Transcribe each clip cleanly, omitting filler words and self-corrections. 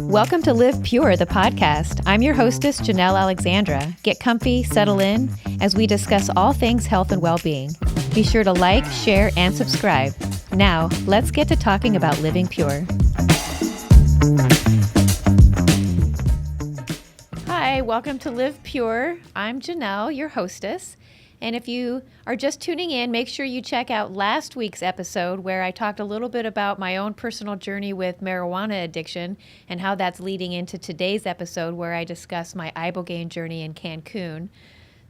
Welcome to Live Pure, the podcast. I'm your hostess, Janelle Alexandra. Get comfy, settle in, as we discuss all things health and well-being. Be sure to like, share, and subscribe. Now, let's get to talking about living pure. Hi, welcome to Live Pure. I'm Janelle, your hostess. And if you are just tuning in, make sure you check out last week's episode where I talked a little bit about my own personal journey with marijuana addiction and how that's leading into today's episode where I discuss my Ibogaine journey in Cancun.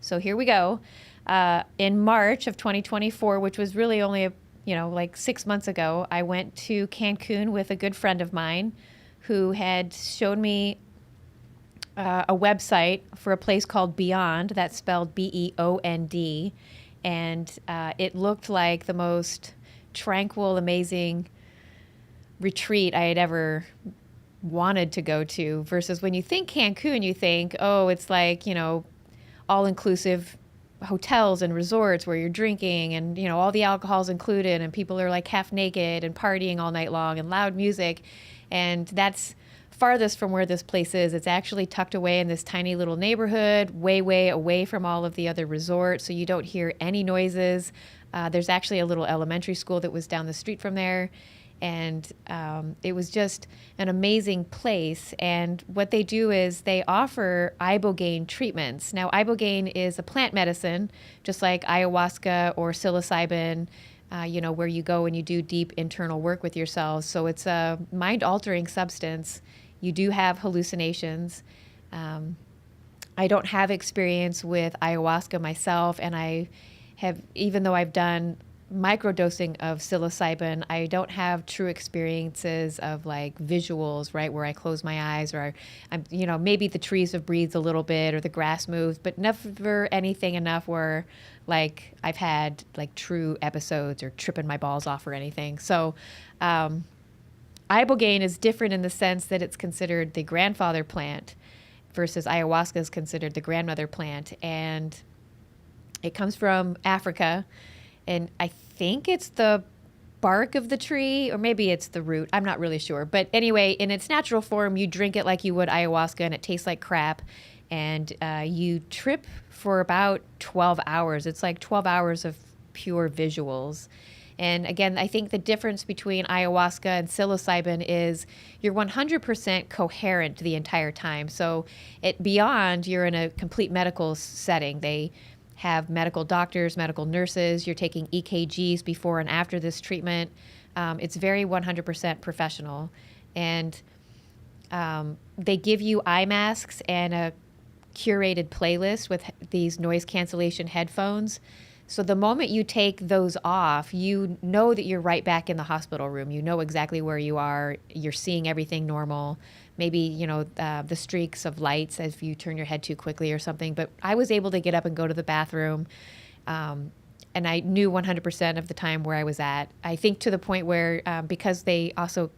So here we go. In March of 2024, which was really only like 6 months ago, I went to Cancun with a good friend of mine who had showed me a website for a place called Beyond, that's spelled B-E-O-N-D, and it looked like the most tranquil, amazing retreat I had ever wanted to go to, versus when you think Cancun, you think, oh, it's like, all-inclusive hotels and resorts where you're drinking and, all the alcohol's included and people are like half naked and partying all night long and loud music, and that's farthest from where this place is. It's actually tucked away in this tiny little neighborhood, way, way away from all of the other resorts, so you don't hear any noises. There's actually a little elementary school that was down the street from there, and it was just an amazing place. And what they do is they offer Ibogaine treatments. Now, Ibogaine is a plant medicine, just like ayahuasca or psilocybin, where you go and you do deep internal work with yourselves. So it's a mind-altering substance. You do have hallucinations. I don't have experience with ayahuasca myself, and I have, even though I've done microdosing of psilocybin, I don't have true experiences of like visuals, right, where I close my eyes or I'm, maybe the trees have breathed a little bit or the grass moves, but never anything enough where like I've had like true episodes or tripping my balls off or anything. So Ibogaine is different in the sense that it's considered the grandfather plant versus ayahuasca is considered the grandmother plant. And it comes from Africa. And I think it's the bark of the tree, or maybe it's the root. I'm not really sure. But anyway, in its natural form, you drink it like you would ayahuasca, and it tastes like crap. And you trip for about 12 hours. It's like 12 hours of pure visuals. And again, I think the difference between ayahuasca and psilocybin is you're 100% coherent the entire time. So Beyond, you're in a complete medical setting. They have medical doctors, medical nurses. You're taking EKGs before and after this treatment. It's very 100% professional. And they give you eye masks and a curated playlist with these noise cancellation headphones. So the moment you take those off, you know that you're right back in the hospital room. You know exactly where you are. You're seeing everything normal. Maybe, the streaks of lights as you turn your head too quickly or something. But I was able to get up and go to the bathroom. And I knew 100% of the time where I was at. I think to the point where, because they also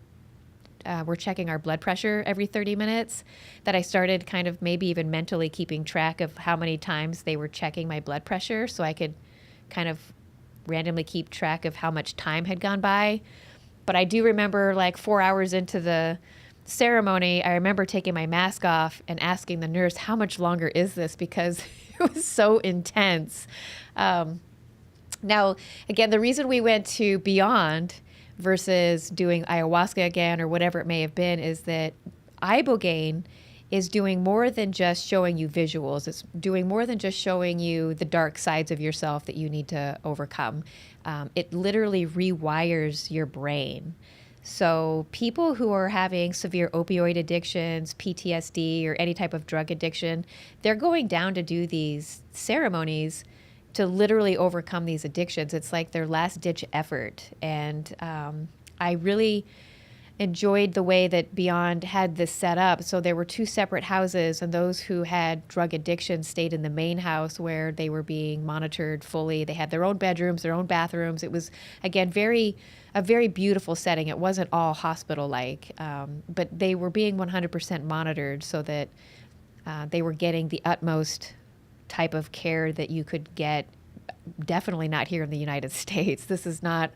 were checking our blood pressure every 30 minutes, that I started kind of maybe even mentally keeping track of how many times they were checking my blood pressure so I could kind of randomly keep track of how much time had gone by. But I do remember like 4 hours into the ceremony, I remember taking my mask off and asking the nurse, how much longer is this? Because it was so intense. Now, again, the reason we went to Beyond versus doing ayahuasca again or whatever it may have been is that Ibogaine is doing more than just showing you visuals. It's doing more than just showing you the dark sides of yourself that you need to overcome. It literally rewires your brain. So people who are having severe opioid addictions, PTSD, or any type of drug addiction, they're going down to do these ceremonies to literally overcome these addictions. It's like their last-ditch effort. And I really enjoyed the way that Beyond had this set up. So there were two separate houses, and those who had drug addiction stayed in the main house where they were being monitored fully. They had their own bedrooms, their own bathrooms. It was, again, a very beautiful setting. It wasn't all hospital-like, but they were being 100% monitored so that they were getting the utmost type of care that you could get, definitely not here in the United States. This is not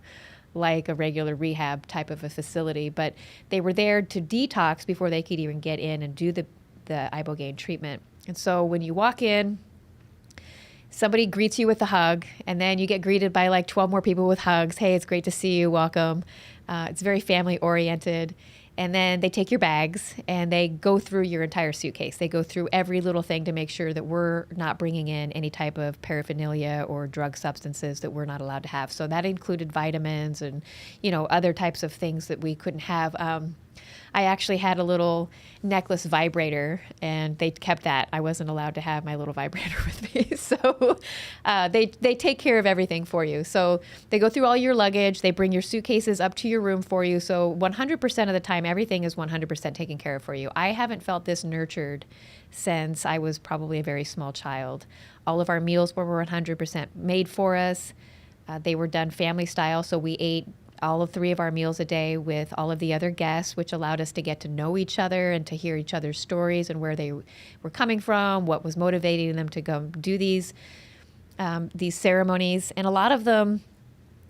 like a regular rehab type of a facility, but they were there to detox before they could even get in and do the Ibogaine treatment. And so when you walk in, somebody greets you with a hug, and then you get greeted by like 12 more people with hugs. Hey, it's great to see you. Welcome. It's very family oriented. And then they take your bags and they go through your entire suitcase. They go through every little thing to make sure that we're not bringing in any type of paraphernalia or drug substances that we're not allowed to have. So that included vitamins and, other types of things that we couldn't have. I actually had a little necklace vibrator, and they kept that. I wasn't allowed to have my little vibrator with me. So they take care of everything for you. So they go through all your luggage. They bring your suitcases up to your room for you. So 100% of the time, everything is 100% taken care of for you. I haven't felt this nurtured since I was probably a very small child. All of our meals were 100% made for us. They were done family style, so we ate all of 3 of our meals a day with all of the other guests, which allowed us to get to know each other and to hear each other's stories and where they were coming from, what was motivating them to go do these ceremonies. And a lot of them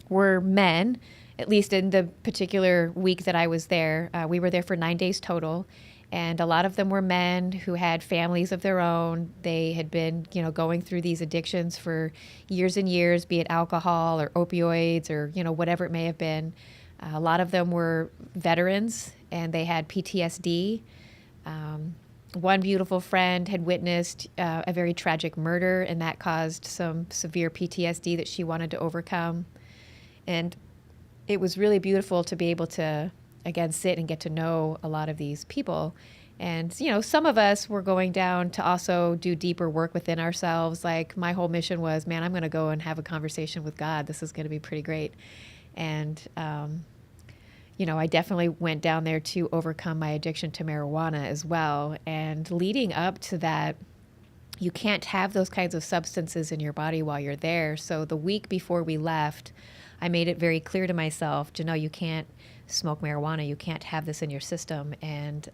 were men, at least in the particular week that I was there. We were there for 9 days total. And a lot of them were men who had families of their own. They had been, going through these addictions for years and years, be it alcohol or opioids or, whatever it may have been. A lot of them were veterans and they had PTSD. One beautiful friend had witnessed a very tragic murder, and that caused some severe PTSD that she wanted to overcome. And it was really beautiful to be able to again, sit and get to know a lot of these people. And, some of us were going down to also do deeper work within ourselves. Like my whole mission was, man, I'm going to go and have a conversation with God. This is going to be pretty great. And, I definitely went down there to overcome my addiction to marijuana as well. And leading up to that, you can't have those kinds of substances in your body while you're there. So the week before we left, I made it very clear to myself, you can't smoke marijuana. You can't have this in your system. And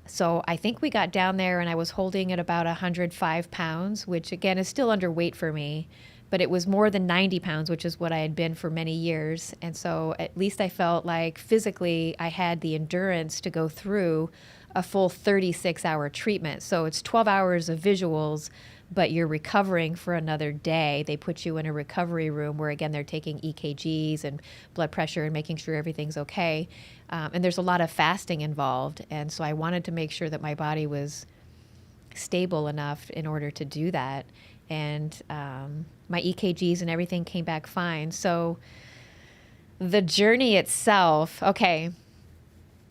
so I think we got down there and I was holding at about 105 pounds, which again is still underweight for me, but it was more than 90 pounds, which is what I had been for many years. And so at least I felt like physically I had the endurance to go through a full 36-hour treatment. So it's 12 hours of visuals, but you're recovering for another day. They put you in a recovery room where, again, they're taking EKGs and blood pressure and making sure everything's okay. And there's a lot of fasting involved. And so I wanted to make sure that my body was stable enough in order to do that. And my EKGs and everything came back fine. So the journey itself, okay,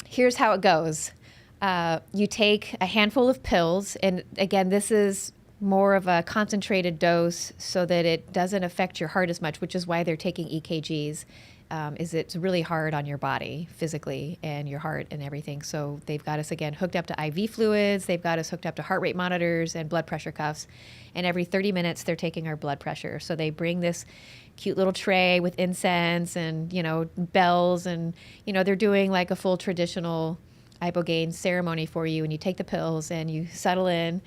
here's how it goes. You take a handful of pills. And again, this is more of a concentrated dose so that it doesn't affect your heart as much, which is why they're taking EKGs, is it's really hard on your body physically and your heart and everything. So they've got us, again, hooked up to IV fluids. They've got us hooked up to heart rate monitors and blood pressure cuffs. And every 30 minutes, they're taking our blood pressure. So they bring this cute little tray with incense and, bells. And, they're doing like a full traditional Ibogaine ceremony for you. And you take the pills and you settle in.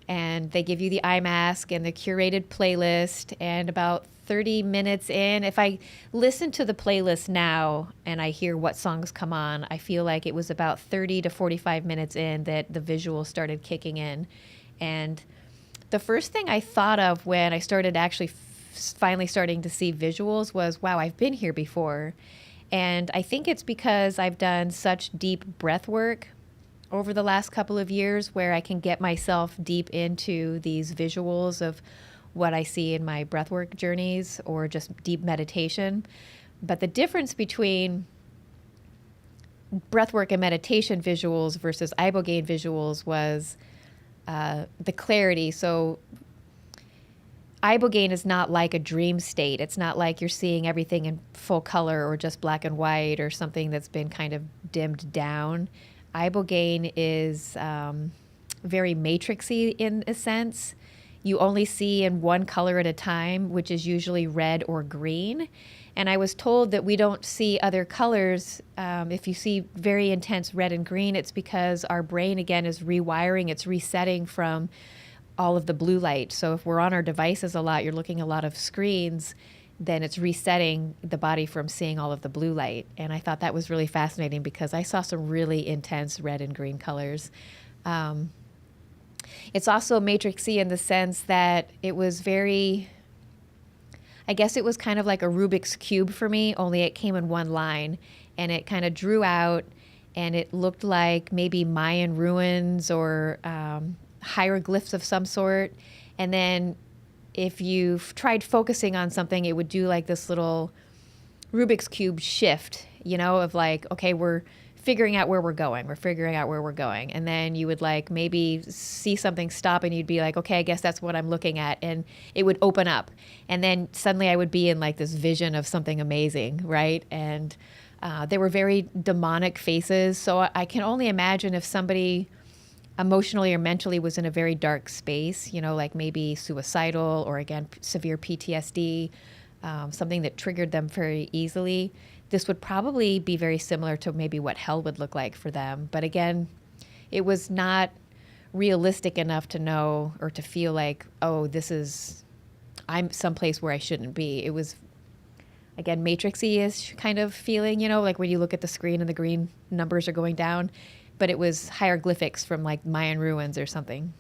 And they give you the eye mask and the curated playlist. And about 30 minutes in, if I listen to the playlist now and I hear what songs come on, I feel like it was about 30 to 45 minutes in that the visuals started kicking in. And the first thing I thought of when I started actually finally starting to see visuals was, wow, I've been here before. And I think it's because I've done such deep breath work over the last couple of years where I can get myself deep into these visuals of what I see in my breathwork journeys or just deep meditation. But the difference between breathwork and meditation visuals versus Ibogaine visuals was the clarity. So Ibogaine is not like a dream state. It's not like you're seeing everything in full color or just black and white or something that's been kind of dimmed down. Ibogaine is very matrixy in a sense. You only see in one color at a time, which is usually red or green. And I was told that we don't see other colors. If you see very intense red and green, it's because our brain, again, is rewiring. It's resetting from all of the blue light. So if we're on our devices a lot, you're looking at a lot of screens, then it's resetting the body from seeing all of the blue light. And I thought that was really fascinating because I saw some really intense red and green colors. It's also matrixy in the sense that it was very, I guess it was kind of like a Rubik's Cube for me, only it came in one line, and it kind of drew out, and it looked like maybe Mayan ruins or hieroglyphs of some sort. And then if you've tried focusing on something, it would do like this little Rubik's Cube shift, of like, okay, we're figuring out where we're going. We're figuring out where we're going. And then you would like maybe see something stop and you'd be like, okay, I guess that's what I'm looking at. And it would open up. And then suddenly I would be in like this vision of something amazing, right? And they were very demonic faces. So I can only imagine if somebody emotionally or mentally was in a very dark space, like maybe suicidal or again, severe PTSD, something that triggered them very easily, this would probably be very similar to maybe what hell would look like for them. But again, it was not realistic enough to know or to feel like, oh, I'm someplace where I shouldn't be. It was, again, matrixy-ish kind of feeling, like when you look at the screen and the green numbers are going down. But it was hieroglyphics from like Mayan ruins or something.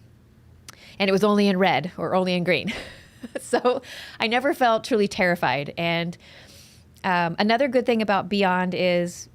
And it was only in red or only in green. So I never felt truly terrified. And another good thing about Beyond is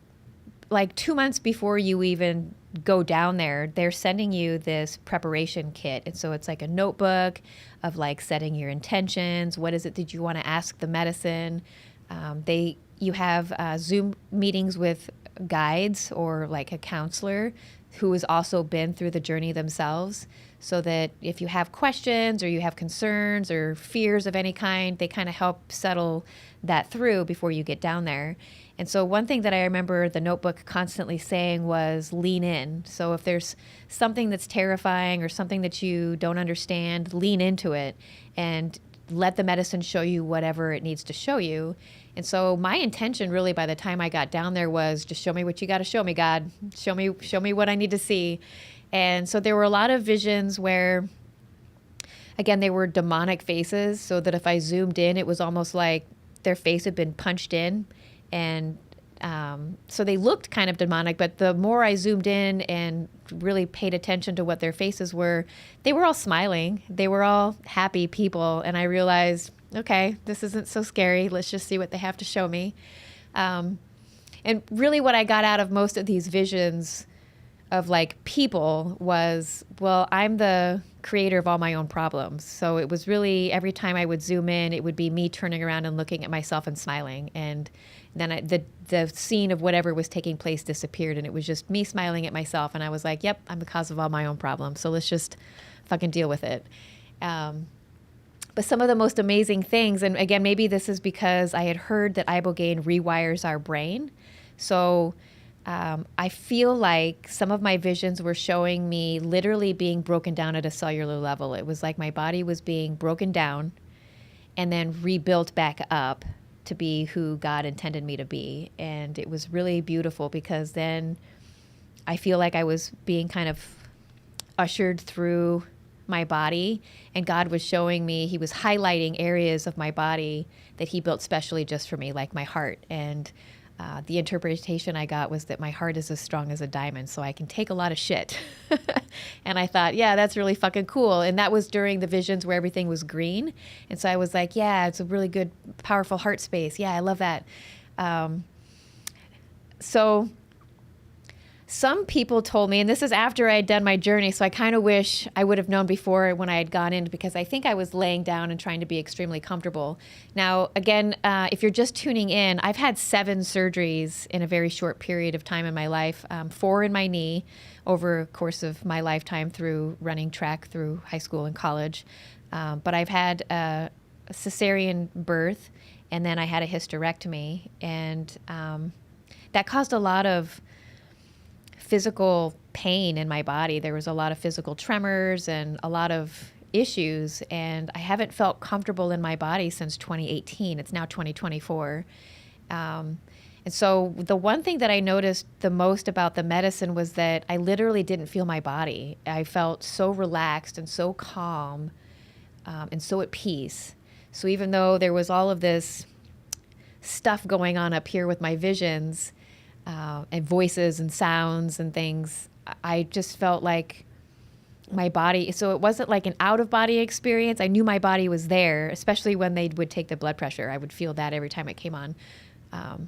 like 2 months before you even go down there, they're sending you this preparation kit. And so it's like a notebook of like setting your intentions. What is it that you want to ask the medicine? You have Zoom meetings with guides or like a counselor who has also been through the journey themselves, so that if you have questions or you have concerns or fears of any kind, they kind of help settle that through before you get down there. And so one thing that I remember the notebook constantly saying was lean in. So if there's something that's terrifying or something that you don't understand, lean into it and let the medicine show you whatever it needs to show you. And so my intention really by the time I got down there was just show me what you got to show me, God. Show me what I need to see. And so there were a lot of visions where, again, they were demonic faces, so that if I zoomed in, it was almost like their face had been punched in. And so they looked kind of demonic, but the more I zoomed in and really paid attention to what their faces were, they were all smiling. They were all happy people. And I realized, okay, this isn't so scary. Let's just see what they have to show me. And really what I got out of most of these visions of like people was, well, I'm the creator of all my own problems. So it was really every time I would zoom in, it would be me turning around and looking at myself and smiling. And then the scene of whatever was taking place disappeared, and it was just me smiling at myself. And I was like, yep, I'm the cause of all my own problems. So let's just fucking deal with it. But some of the most amazing things, and again, maybe this is because I had heard that Ibogaine rewires our brain. So I feel like some of my visions were showing me literally being broken down at a cellular level. It was like my body was being broken down and then rebuilt back up to be who God intended me to be. And it was really beautiful because then I feel like I was being kind of ushered through my body, and God was showing me, he was highlighting areas of my body that he built specially just for me, like my heart. And the interpretation I got was that my heart is as strong as a diamond, so I can take a lot of shit. And I thought, yeah, that's really fucking cool. And that was during the visions where everything was green. And so I was like, yeah, it's a really good, powerful heart space. Yeah, I love that. So some people told me, and this is after I had done my journey, so I kind of wish I would have known before when I had gone in, because I think I was laying down and trying to be extremely comfortable. Now, again, if you're just tuning in, I've had 7 surgeries in a very short period of time in my life, 4 in my knee over a course of my lifetime through running track through high school and college. But I've had a cesarean birth, and then I had a hysterectomy, and that caused a lot of physical pain in my body. There was a lot of physical tremors and a lot of issues, and I haven't felt comfortable in my body since 2018. It's now 2024. And so the one thing that I noticed the most about the medicine was that I literally didn't feel my body. I felt so relaxed and so calm and so at peace. So even though there was all of this stuff going on up here with my visions and voices and sounds and things. I just felt like my body, so it wasn't like an out-of-body experience. I knew my body was there, especially when they would take the blood pressure. I would feel that every time it came on,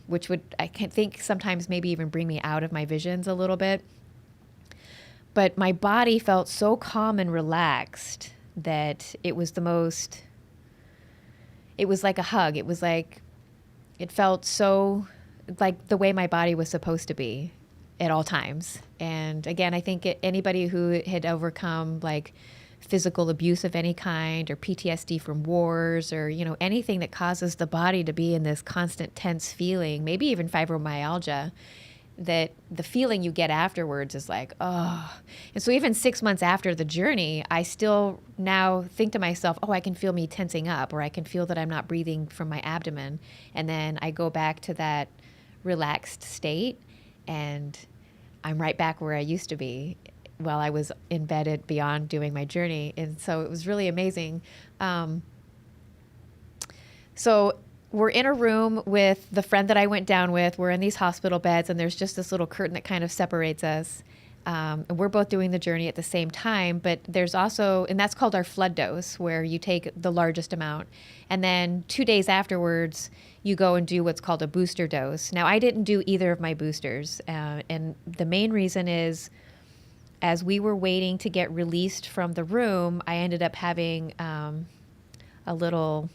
which would, I can think sometimes maybe even bring me out of my visions a little bit. But my body felt so calm and relaxed that it was it was like a hug. It was like, it felt so like the way my body was supposed to be at all times. And again, I think anybody who had overcome like physical abuse of any kind or PTSD from wars or, anything that causes the body to be in this constant tense feeling, maybe even fibromyalgia, that the feeling you get afterwards is like, oh. And so even 6 months after the journey, I still now think to myself, oh, I can feel me tensing up, or I can feel that I'm not breathing from my abdomen. And then I go back to that relaxed state and I'm right back where I used to be while I was embedded beyond doing my journey. And so it was really amazing. So we're in a room with the friend that I went down with. We're in these hospital beds, and there's just this little curtain that kind of separates us. And we're both doing the journey at the same time, but there's also, and that's called our flood dose, where you take the largest amount. And then 2 days afterwards, you go and do what's called a booster dose. Now, I didn't do either of my boosters. And the main reason is, as we were waiting to get released from the room, I ended up having a little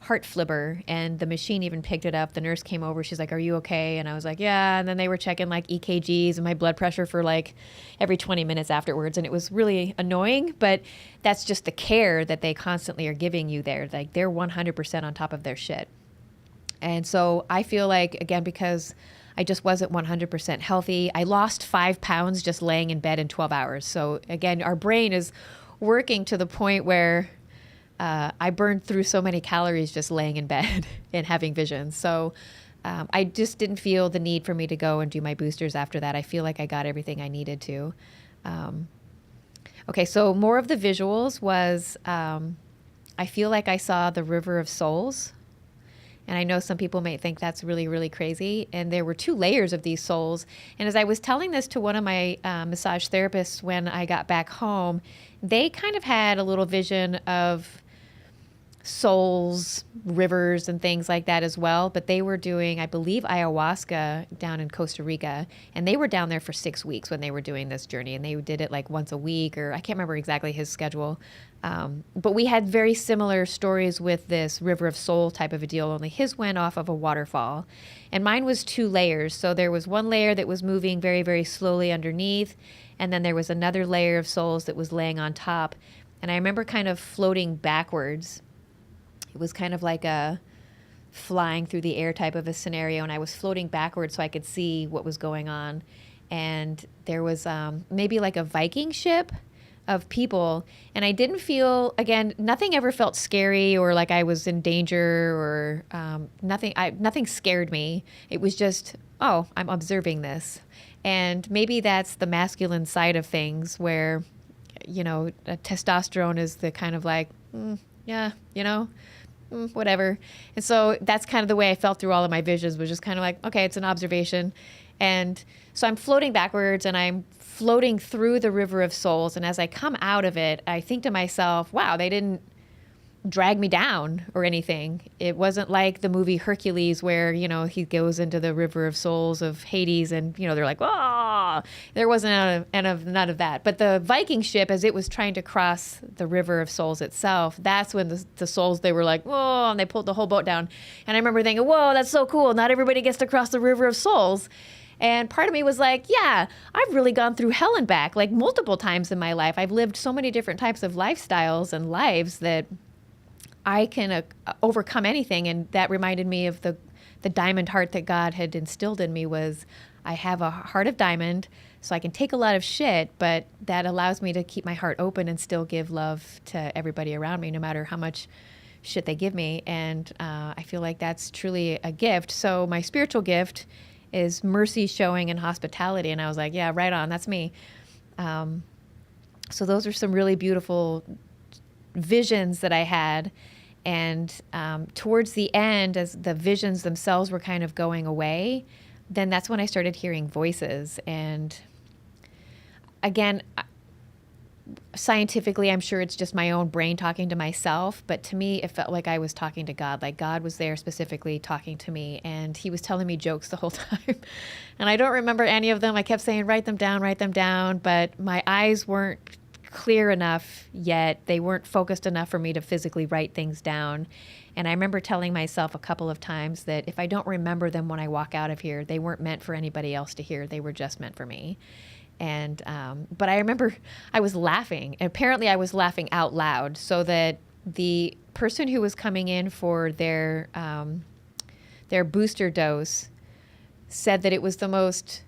heart flibber, and the machine even picked it up. The nurse came over. She's like, "Are you okay?" And I was like, "Yeah." And then they were checking like EKGs and my blood pressure for like every 20 minutes afterwards. And it was really annoying, but that's just the care that they constantly are giving you there. Like they're 100% on top of their shit. And so I feel like, again, because I just wasn't 100% healthy, I lost 5 pounds just laying in bed in 12 hours. So again, our brain is working to the point where I burned through so many calories just laying in bed and having visions. So I just didn't feel the need for me to go and do my boosters after that. I feel like I got everything I needed to. Okay, so more of the visuals was I feel like I saw the River of Souls. And I know some people may think that's really, really crazy. And there were 2 layers of these souls. And as I was telling this to one of my massage therapists when I got back home, they kind of had a little vision of souls, rivers, and things like that as well. But they were doing, I believe, ayahuasca down in Costa Rica. And they were down there for 6 weeks when they were doing this journey. And they did it like once a week, or I can't remember exactly his schedule. But we had very similar stories with this River of Soul type of a deal, only his went off of a waterfall. And mine was 2 layers. So there was one layer that was moving very, very slowly underneath. And then there was another layer of souls that was laying on top. And I remember kind of floating backwards. It was kind of like a flying through the air type of a scenario. And I was floating backwards so I could see what was going on. And there was maybe like a Viking ship of people. And I didn't feel, again, nothing ever felt scary or like I was in danger or nothing scared me. It was just, oh, I'm observing this. And maybe that's the masculine side of things where, testosterone is the kind of like, yeah, whatever. And so that's kind of the way I felt through all of my visions, was just kind of like, okay, it's an observation. And so I'm floating backwards and I'm floating through the River of Souls. And as I come out of it, I think to myself, wow, they didn't drag me down or anything. It wasn't like the movie Hercules where, he goes into the River of Souls of Hades and, they're like, oh, there wasn't none of that. But the Viking ship, as it was trying to cross the River of Souls itself, that's when the souls, they were like, whoa, and they pulled the whole boat down. And I remember thinking, whoa, that's so cool. Not everybody gets to cross the River of Souls. And part of me was like, yeah, I've really gone through hell and back, like multiple times in my life. I've lived so many different types of lifestyles and lives that I can overcome anything. And that reminded me of the diamond heart that God had instilled in me. Was I have a heart of diamond, so I can take a lot of shit, but that allows me to keep my heart open and still give love to everybody around me, no matter how much shit they give me. And I feel like that's truly a gift. So my spiritual gift is mercy showing and hospitality. And I was like, yeah, right on. That's me. So those are some really beautiful visions that I had. And towards the end, as the visions themselves were kind of going away, then that's when I started hearing voices. And again, scientifically, I'm sure it's just my own brain talking to myself, but to me, it felt like I was talking to God, like God was there specifically talking to me, and he was telling me jokes the whole time. And I don't remember any of them. I kept saying, write them down, but my eyes weren't clear enough yet. They weren't focused enough for me to physically write things down. And I remember telling myself a couple of times that if I don't remember them when I walk out of here, they weren't meant for anybody else to hear. They were just meant for me. And but I remember I was laughing. And apparently I was laughing out loud, so that the person who was coming in for their booster dose said that it was the most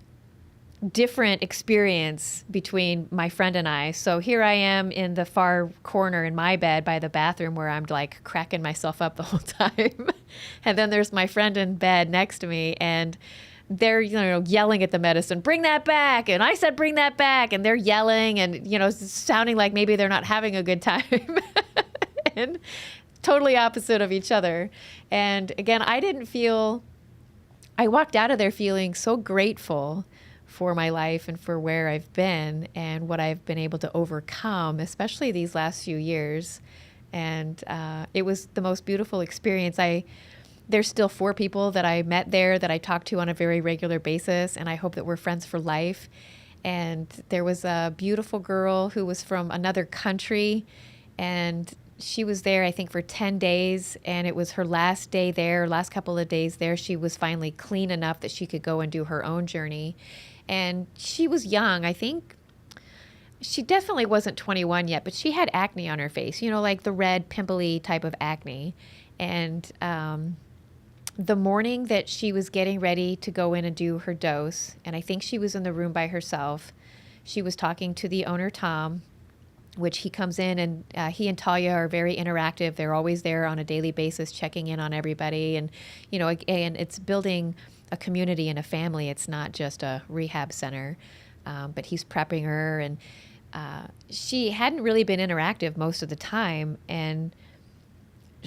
different experience between my friend and I. So here I am in the far corner in my bed by the bathroom, where I'm like cracking myself up the whole time. And then there's my friend in bed next to me, and they're, yelling at the medicine, bring that back. And I said, bring that back. And they're yelling and, sounding like maybe they're not having a good time. And totally opposite of each other. And again, I walked out of there feeling so grateful for my life and for where I've been and what I've been able to overcome, especially these last few years. And it was the most beautiful experience. There's still 4 people that I met there that I talk to on a very regular basis, and I hope that we're friends for life. And there was a beautiful girl who was from another country, and she was there, I think, for 10 days, and it was her last day there, last couple of days there. She was finally clean enough that she could go and do her own journey. And she was young. I think she definitely wasn't 21 yet, but she had acne on her face, like the red, pimply type of acne. And the morning that she was getting ready to go in and do her dose, and I think she was in the room by herself, she was talking to the owner, Tom, which he comes in, and he and Talia are very interactive. They're always there on a daily basis, checking in on everybody. And, and it's building a community and a family. It's not just a rehab center, but he's prepping her. And she hadn't really been interactive most of the time. And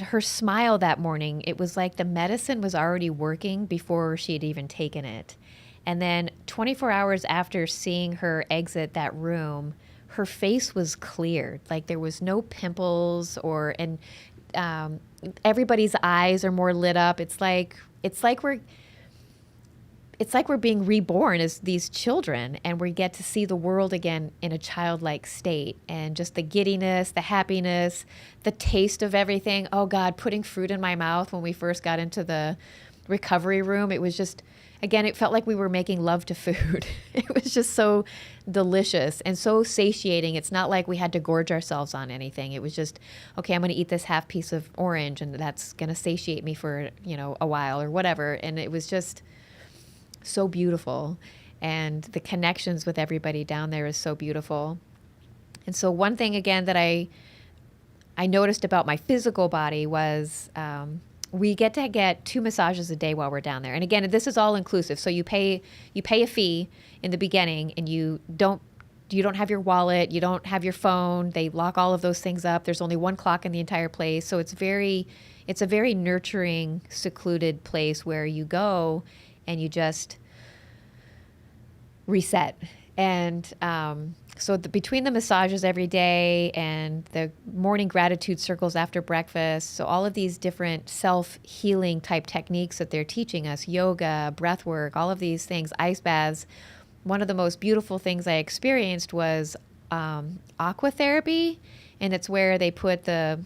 her smile that morning, it was like the medicine was already working before she had even taken it. And then 24 hours after seeing her exit that room, her face was cleared. Like there was no pimples and everybody's eyes are more lit up. It's like we're being reborn as these children, and we get to see the world again in a childlike state, and just the giddiness, the happiness, the taste of everything. Oh God, putting fruit in my mouth when we first got into the recovery room. It was just, again, it felt like we were making love to food. It was just so delicious and so satiating. It's not like we had to gorge ourselves on anything. It was just, okay, I'm going to eat this half piece of orange, and that's going to satiate me for, a while or whatever. And it was just so beautiful, and the connections with everybody down there is so beautiful. And so one thing again that I noticed about my physical body was we get to get 2 massages a day while we're down there. And again, this is all inclusive. So you pay a fee in the beginning, and you don't have your wallet, you don't have your phone. They lock all of those things up. There's only 1 clock in the entire place. So it's a very nurturing, secluded place where you go and you just reset. And so between the massages every day and the morning gratitude circles after breakfast, so all of these different self-healing type techniques that they're teaching us, yoga, breath work, all of these things, ice baths. One of the most beautiful things I experienced was aqua therapy, and it's where they put the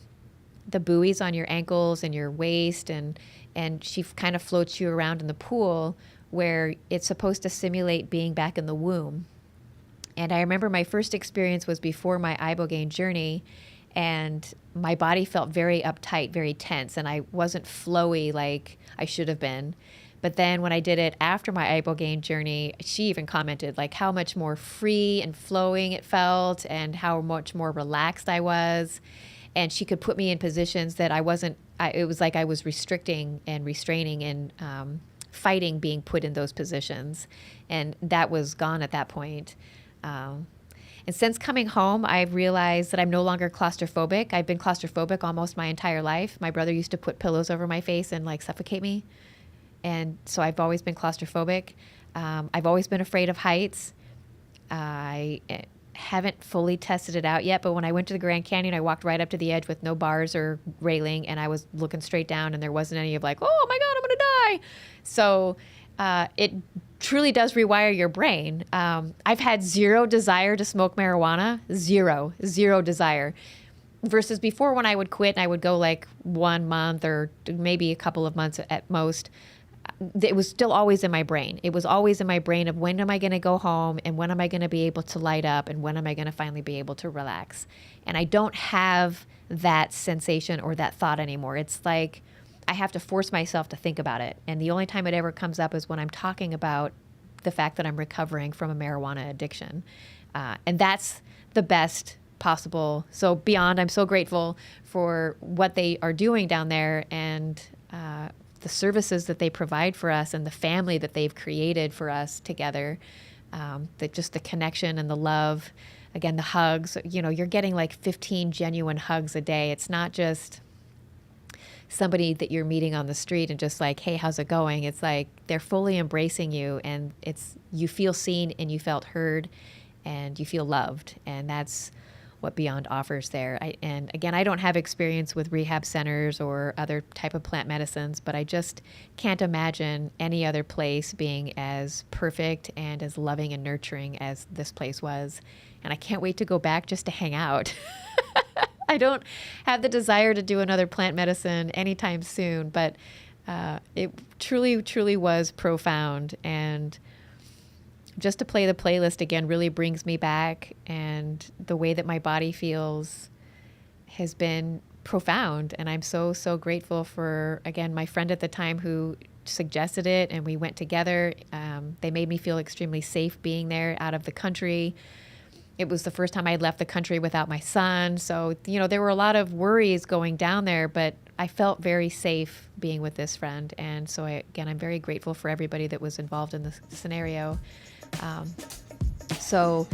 buoys on your ankles and your waist, and she kind of floats you around in the pool, where it's supposed to simulate being back in the womb. And I remember my first experience was before my Ibogaine journey, and my body felt very uptight, very tense, and I wasn't flowy like I should have been. But then when I did it after my Ibogaine journey, she even commented like how much more free and flowing it felt, and how much more relaxed I was. And she could put me in positions that it was like I was restricting and restraining and fighting being put in those positions. And that was gone at that point. And since coming home, I've realized that I'm no longer claustrophobic. I've been claustrophobic almost my entire life. My brother used to put pillows over my face and like suffocate me. And so I've always been claustrophobic. I've always been afraid of heights. I haven't fully tested it out yet, but when I went to the Grand Canyon, I walked right up to the edge with no bars or railing, and I was looking straight down, and there wasn't any of like, oh my God, I'm going to die. So it truly does rewire your brain. I've had zero desire to smoke marijuana, zero desire. Versus before, when I would quit and I would go like 1 month or maybe a couple of months at most, it was still always in my brain. It was always in my brain of when am I going to go home and when am I going to be able to light up and when am I going to finally be able to relax? And I don't have that sensation or that thought anymore. It's like I have to force myself to think about it. And the only time it ever comes up is when I'm talking about the fact that I'm recovering from a marijuana addiction. And that's the best possible. So beyond, I'm so grateful for what they are doing down there and the services that they provide for us and the family that they've created for us together, that just the connection and the love, again, the hugs, you're getting like 15 genuine hugs a day. It's not just somebody that you're meeting on the street and just like, hey, how's it going? It's like they're fully embracing you and you feel seen and you felt heard and you feel loved. And that's what Beyond offers there. And again, I don't have experience with rehab centers or other type of plant medicines, but I just can't imagine any other place being as perfect and as loving and nurturing as this place was. And I can't wait to go back just to hang out. I don't have the desire to do another plant medicine anytime soon, but it truly, truly was profound. And just to play the playlist again really brings me back, and the way that my body feels has been profound. And I'm so, so grateful for, again, my friend at the time who suggested it, and we went together. They made me feel extremely safe being there out of the country. It was the first time I had left the country without my son. So, there were a lot of worries going down there, but I felt very safe being with this friend. And so, I'm very grateful for everybody that was involved in this scenario. So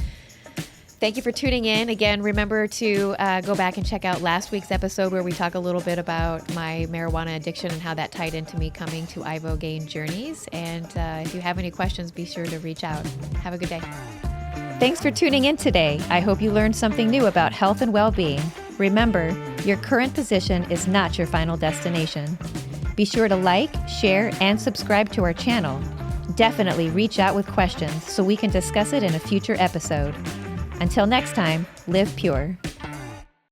thank you for tuning in. Again, remember to go back and check out last week's episode where we talk a little bit about my marijuana addiction and how that tied into me coming to Ibogaine Journeys. And if you have any questions, be sure to reach out. Have a good day. Thanks for tuning in today. I hope you learned something new about health and well-being. Remember, your current position is not your final destination. Be sure to like, share, and subscribe to our channel. Definitely reach out with questions so we can discuss it in a future episode. Until next time, live pure.